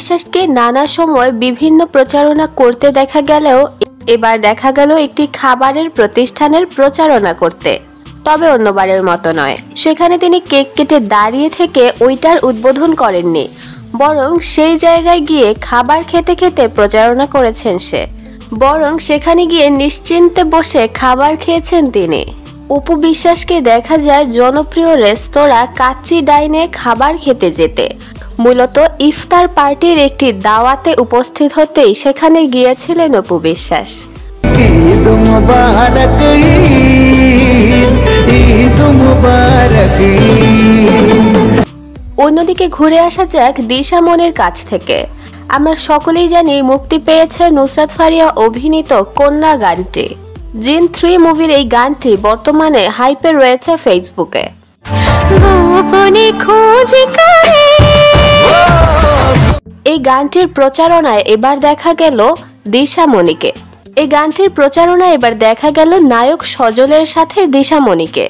বিশ্বাসকে নানা সময় বিভিন্ন প্রচারণা করতে দেখা গেলেও এবার দেখা গেল একটি খাবারের প্রতিষ্ঠানের প্রচারণা করতে, তবে অন্যবারের মতো নয়। সেখানে তিনি কেক কেটে দাঁড়িয়ে থেকে ওইটার উদ্বোধন করেননি, বরং সেই জায়গায় গিয়ে খাবার খেতে খেতে প্রচারণা করেছেন সেখানে গিয়ে নিশ্চিন্তে বসে খাবার খেয়েছেন তিনি। অপু বিশ্বাসকে দেখা যায় জনপ্রিয় রেস্তোরাঁ কাচ্চি ডাইনে খাবার খেতে যেতে। মূলত ইফতার পার্টির একটি দাওয়াতে উপস্থিত হতেই সেখানে গিয়েছিলেন অপু বিশ্বাস। অন্যদিকে ঘুরে আসা যাক দিশা মনির কাছ থেকে। আমরা সকলেই জানি মুক্তি পেয়েছে নুসরাত ফারিয়া অভিনীত কন্যা গানটি। জিন 3 মুভির এই গানটি বর্তমানে হাইপে রয়েছে ফেসবুকে। এই গানটির প্রচারণায় এবার দেখা গেল দিশা মনিকে। এই গানটির প্রচারণায় এবার দেখা গেল নায়ক সজলের সাথে দিশা মনিকে।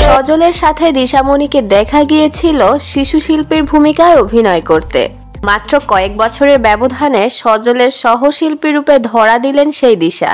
সজলের সাথে দিশা মনিকে দেখা গিয়েছিল শিশু শিল্পীর ভূমিকায় অভিনয় করতে। মাত্র কয়েক বছরের ব্যবধানে সজলের সহশিল্পী রূপে ধরা দিলেন সেই দিশা।